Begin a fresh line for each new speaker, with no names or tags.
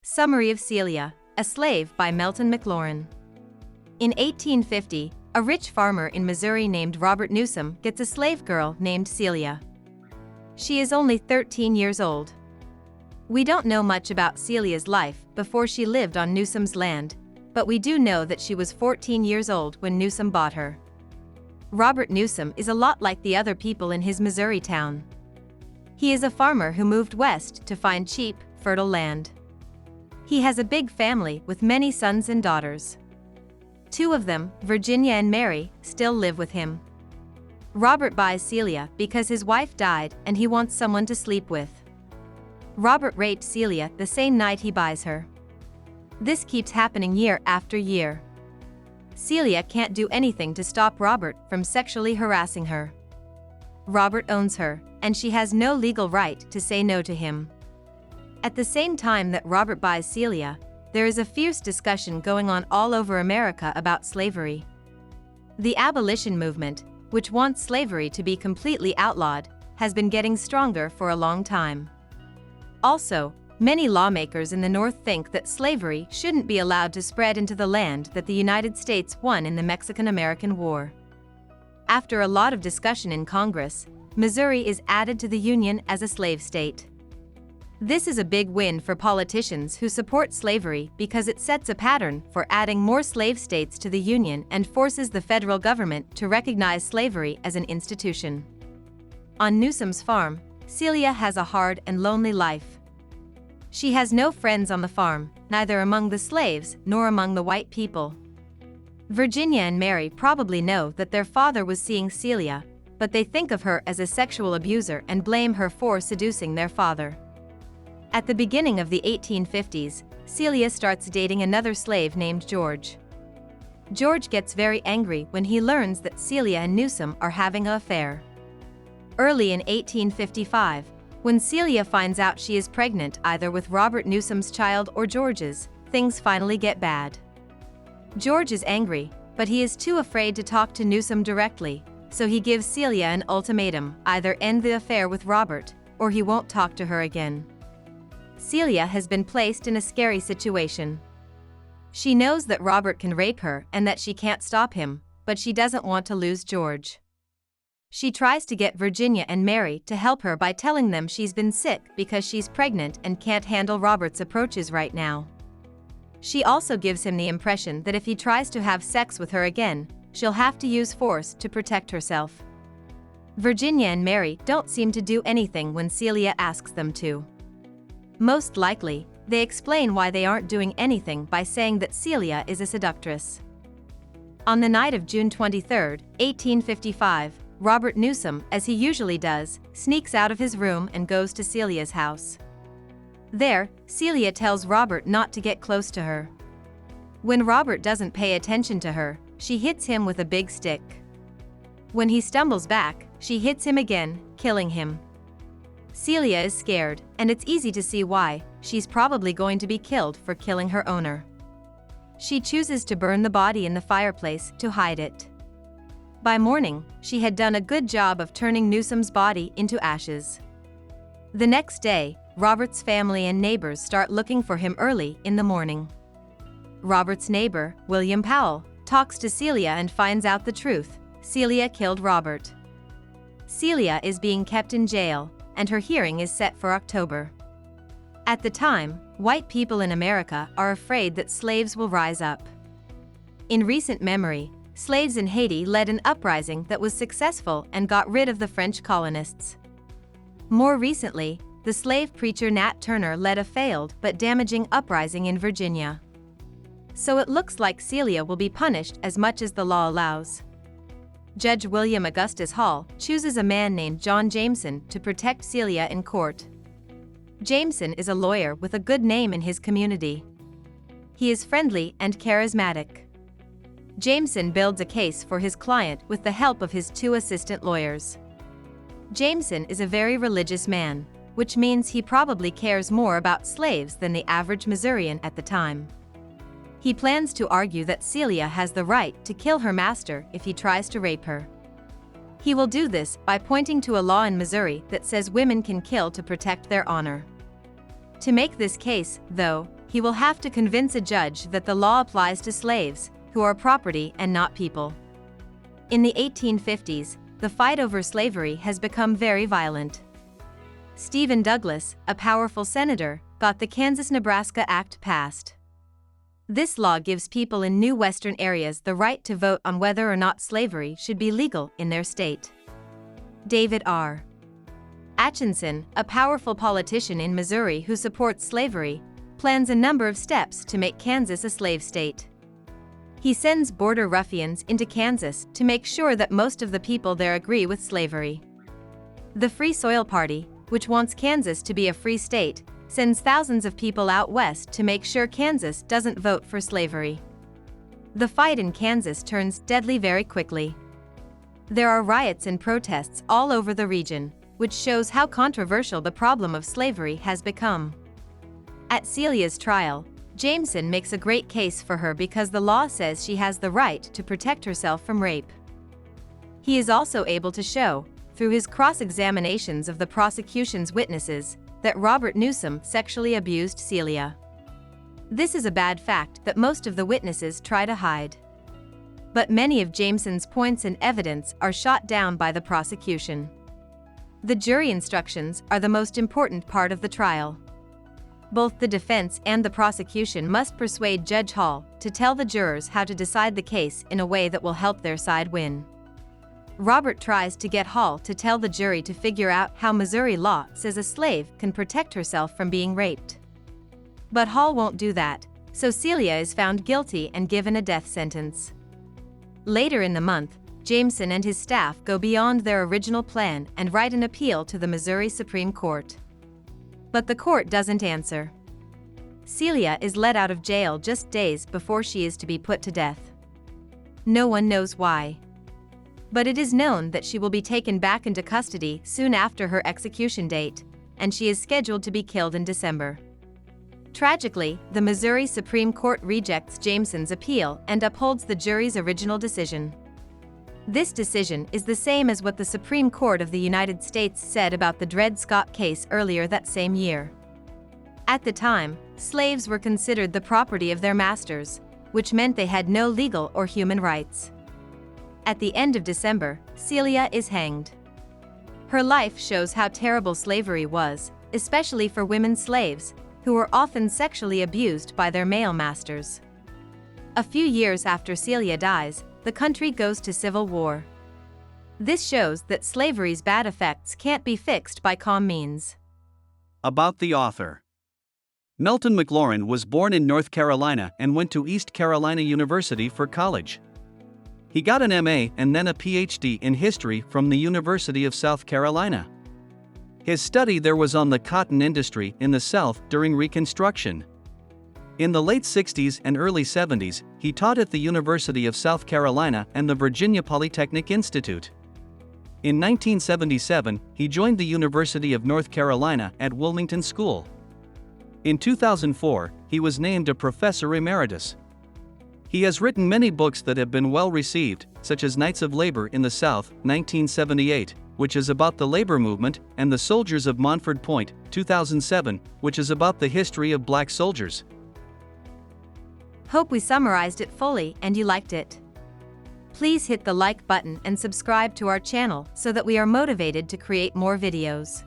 Summary of Celia, a Slave by Melton Mclaurin. In 1850, a rich farmer in Missouri named Robert Newsom gets a slave girl named Celia. She is only 13 years old. We don't know much about Celia's life before she lived on Newsom's land, but we do know that she was 14 years old when Newsom bought her. Robert Newsom is a lot like the other people in his Missouri town. He is a farmer who moved west to find cheap, fertile land. He has a big family with many sons and daughters. Two of them, Virginia and Mary, still live with him. Robert buys Celia because his wife died and he wants someone to sleep with. Robert raped Celia the same night he buys her. This keeps happening year after year. Celia can't do anything to stop Robert from sexually harassing her. Robert owns her, and she has no legal right to say no to him. At the same time that Robert buys Celia, there is a fierce discussion going on all over America about slavery. The abolition movement, which wants slavery to be completely outlawed, has been getting stronger for a long time. Also, many lawmakers in the North think that slavery shouldn't be allowed to spread into the land that the United States won in the Mexican-American War. After a lot of discussion in Congress, Missouri is added to the Union as a slave state. This is a big win for politicians who support slavery because it sets a pattern for adding more slave states to the Union and forces the federal government to recognize slavery as an institution. On Newsom's farm, Celia has a hard and lonely life. She has no friends on the farm, neither among the slaves nor among the white people. Virginia and Mary probably know that their father was seeing Celia, but they think of her as a sexual abuser and blame her for seducing their father. At the beginning of the 1850s, Celia starts dating another slave named George. George gets very angry when he learns that Celia and Newsom are having an affair. Early in 1855, when Celia finds out she is pregnant either with Robert Newsom's child or George's, things finally get bad. George is angry, but he is too afraid to talk to Newsom directly, so he gives Celia an ultimatum: either end the affair with Robert, or he won't talk to her again. Celia has been placed in a scary situation. She knows that Robert can rape her and that she can't stop him, but she doesn't want to lose George. She tries to get Virginia and Mary to help her by telling them she's been sick because she's pregnant and can't handle Robert's approaches right now. She also gives him the impression that if he tries to have sex with her again, she'll have to use force to protect herself. Virginia and Mary don't seem to do anything when Celia asks them to. Most likely, they explain why they aren't doing anything by saying that Celia is a seductress. On the night of June 23, 1855, Robert Newsom, as he usually does, sneaks out of his room and goes to Celia's house. There, Celia tells Robert not to get close to her. When Robert doesn't pay attention to her, she hits him with a big stick. When he stumbles back, she hits him again, killing him. Celia is scared, and it's easy to see why. She's probably going to be killed for killing her owner. She chooses to burn the body in the fireplace to hide it. By morning, she had done a good job of turning Newsom's body into ashes. The next day, Robert's family and neighbors start looking for him early in the morning. Robert's neighbor, William Powell, talks to Celia and finds out the truth: Celia killed Robert. Celia is being kept in jail, and her hearing is set for October. At the time, white people in America are afraid that slaves will rise up. In recent memory, slaves in Haiti led an uprising that was successful and got rid of the French colonists. More recently, the slave preacher Nat Turner led a failed but damaging uprising in Virginia. So it looks like Celia will be punished as much as the law allows. Judge William Augustus Hall chooses a man named John Jameson to protect Celia in court. Jameson is a lawyer with a good name in his community. He is friendly and charismatic. Jameson builds a case for his client with the help of his two assistant lawyers. Jameson is a very religious man, which means he probably cares more about slaves than the average Missourian at the time. He plans to argue that Celia has the right to kill her master if he tries to rape her. He will do this by pointing to a law in Missouri that says women can kill to protect their honor. To make this case, though, he will have to convince a judge that the law applies to slaves, who are property and not people. In the 1850s, the fight over slavery has become very violent. Stephen Douglas, a powerful senator, got the Kansas-Nebraska Act passed. This law gives people in new western areas the right to vote on whether or not slavery should be legal in their state. David R. Atchison, a powerful politician in Missouri who supports slavery, plans a number of steps to make Kansas a slave state. He sends border ruffians into Kansas to make sure that most of the people there agree with slavery. The Free Soil Party, which wants Kansas to be a free state, sends thousands of people out west to make sure Kansas doesn't vote for slavery. The fight in Kansas turns deadly very quickly. There are riots and protests all over the region, which shows how controversial the problem of slavery has become. At Celia's trial, Jameson makes a great case for her because the law says she has the right to protect herself from rape. He is also able to show, through his cross-examinations of the prosecution's witnesses, that Robert Newsom sexually abused Celia. This is a bad fact that most of the witnesses try to hide. But many of Jameson's points and evidence are shot down by the prosecution. The jury instructions are the most important part of the trial. Both the defense and the prosecution must persuade Judge Hall to tell the jurors how to decide the case in a way that will help their side win. Robert tries to get Hall to tell the jury to figure out how Missouri law says a slave can protect herself from being raped. But Hall won't do that, so Celia is found guilty and given a death sentence. Later in the month, Jameson and his staff go beyond their original plan and write an appeal to the Missouri Supreme Court. But the court doesn't answer. Celia is let out of jail just days before she is to be put to death. No one knows why. But it is known that she will be taken back into custody soon after her execution date, and she is scheduled to be killed in December. Tragically, the Missouri Supreme Court rejects Jameson's appeal and upholds the jury's original decision. This decision is the same as what the Supreme Court of the United States said about the Dred Scott case earlier that same year. At the time, slaves were considered the property of their masters, which meant they had no legal or human rights. At the end of December, Celia is hanged. Her life shows how terrible slavery was, especially for women slaves, who were often sexually abused by their male masters. A few years after Celia dies, the country goes to civil war. This shows that slavery's bad effects can't be fixed by calm means.
About the author. Melton Mclaurin was born in North Carolina and went to East Carolina University for college. He got an MA and then a PhD in history from the University of South Carolina. His study there was on the cotton industry in the South during Reconstruction. In the late 60s and early 70s, he taught at the University of South Carolina and the Virginia Polytechnic Institute. In 1977, he joined the University of North Carolina at Wilmington School. In 2004, he was named a professor emeritus. He has written many books that have been well received, such as Knights of Labor in the South, 1978, which is about the labor movement, and The Soldiers of Montford Point, 2007, which is about the history of black soldiers.
Hope we summarized it fully and you liked it. Please hit the like button and subscribe to our channel so that we are motivated to create more videos.